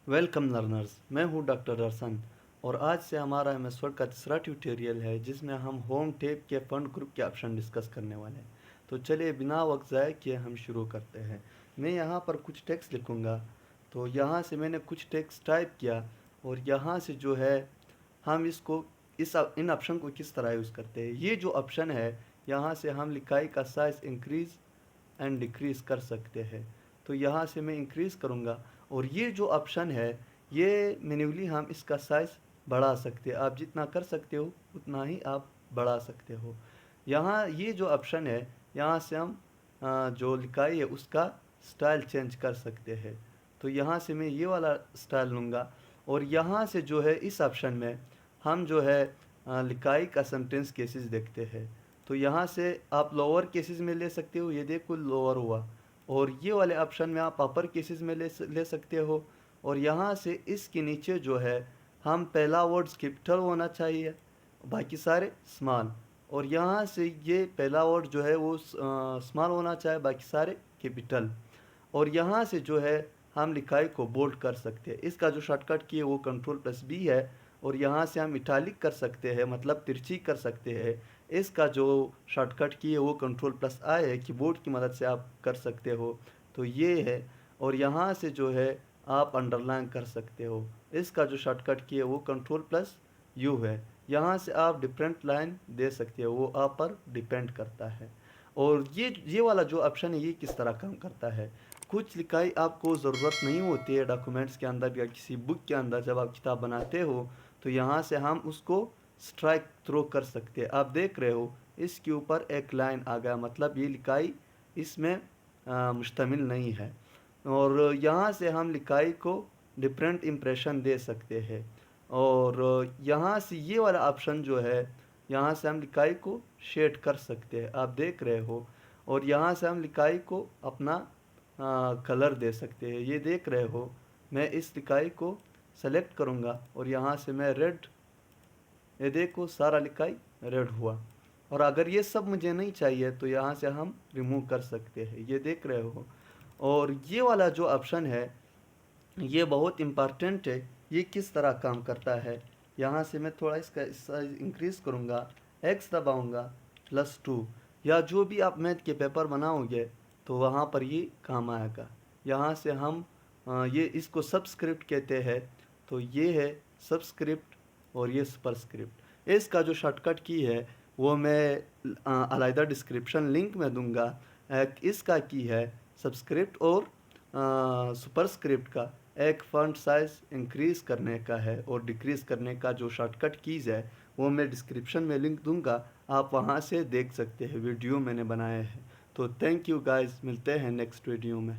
Welcome learners, मैं हूं doctor दर्शन और आज से हमारा एमएस वर्ड का तीसरा ट्यूटोरियल है जिसमें हम होम टैब के फंड ग्रुप के ऑप्शन डिस्कस करने वाले हैं। तो चलिए बिना वक्त ज़ाय किए हम शुरू करते हैं। मैं यहां पर कुछ टेक्स्ट लिखूंगा। तो यहां से मैंने कुछ टेक्स्ट टाइप किया और यहां से जो है हम इसको इन ऑप्शन को किस तरह यूज़ करते हैं। ये जो ऑप्शन है यहाँ से हम लिखाई का साइज़ इंक्रीज़ एंड डिक्रीज़ कर सकते हैं। तो यहाँ से मैं इंक्रीज़ करूँगा और ये जो ऑप्शन है ये मैन्युअली हम इसका साइज़ बढ़ा सकते हैं। आप जितना कर सकते हो उतना ही आप बढ़ा सकते हो। यहाँ ये जो ऑप्शन है यहाँ से हम जो लिखाई है उसका स्टाइल चेंज कर सकते हैं। तो यहाँ से मैं ये वाला स्टाइल लूँगा और यहाँ से जो है इस ऑप्शन में हम जो है लिखाई का सेंटेंस केसेस देखते हैं। तो यहाँ से आप लोअर केसेस में ले सकते हो, ये देखो लोअर हुआ। और ये वाले ऑप्शन में आप अपर केसेस में ले सकते हो। और यहाँ से इसके नीचे जो है हम पहला वर्ड कैपिटल होना चाहिए, बाकी सारे स्मॉल। और यहाँ से ये पहला वर्ड जो है वो स्मॉल होना चाहिए, बाकी सारे कैपिटल। और यहाँ से जो है हम लिखाई को बोल्ड कर सकते हैं। इसका जो शॉर्टकट की है वो कंट्रोल+B है। और यहाँ से हम इटालिक कर सकते हैं, मतलब तिरछी कर सकते हैं। इसका जो शॉर्टकट की है वो कंट्रोल+I है, कीबोर्ड की मदद से आप कर सकते हो। तो ये है। और यहाँ से जो है आप अंडरलाइन कर सकते हो। इसका जो शॉर्टकट की है वो कंट्रोल+U है। यहाँ से आप डिफरेंट लाइन दे सकते हो, वो आप पर डिपेंड करता है। और ये वाला जो ऑप्शन है ये किस तरह काम करता है। कुछ लिखाई आपको ज़रूरत नहीं होती है डॉक्यूमेंट्स के अंदर या किसी बुक के अंदर, जब आप किताब बनाते हो तो यहाँ से हम उसको स्ट्राइक थ्रो कर सकते हैं। आप देख रहे हो इसके ऊपर एक लाइन आ गया, मतलब ये लिखाई इसमें मुश्तमिल नहीं है। और यहाँ से हम लिखाई को डिफरेंट इम्प्रेशन दे सकते हैं। और यहाँ से ये वाला ऑप्शन जो है यहाँ से हम लिखाई को शेड कर सकते हैं, आप देख रहे हो। और यहाँ से हम लिखाई को अपना कलर दे सकते हैं, ये देख रहे हो। मैं इस लिखाई को सेलेक्ट करूँगा और यहाँ से मैं रेड, ये देखो सारा लिखाई रेड हुआ। और अगर ये सब मुझे नहीं चाहिए तो यहाँ से हम रिमूव कर सकते हैं, ये देख रहे हो। और ये वाला जो ऑप्शन है ये बहुत इम्पॉर्टेंट है। ये किस तरह काम करता है, यहाँ से मैं थोड़ा इसका साइज इंक्रीज़ करूँगा, एक्स दबाऊँगा +2। या जो भी आप मैथ के पेपर बनाओगे तो वहाँ पर ये काम आएगा। यहाँ से हम ये इसको सबस्क्रिप्ट कहते हैं। तो ये है सबस्क्रिप्ट और ये सुपरस्क्रिप्ट। इसका जो शॉर्टकट की है वो मैं अलहदा डिस्क्रिप्शन लिंक में दूंगा। एक इसका की है सबस्क्रिप्ट और सुपरस्क्रिप्ट का एक फ़ॉन्ट साइज़ इंक्रीज़ करने का है और डिक्रीज़ करने का जो शॉर्टकट कीज़ है वो मैं डिस्क्रिप्शन में लिंक दूंगा, आप वहां से देख सकते हैं, वीडियो मैंने बनाए हैं। तो थैंक यू गाइस, मिलते हैं नेक्स्ट वीडियो में।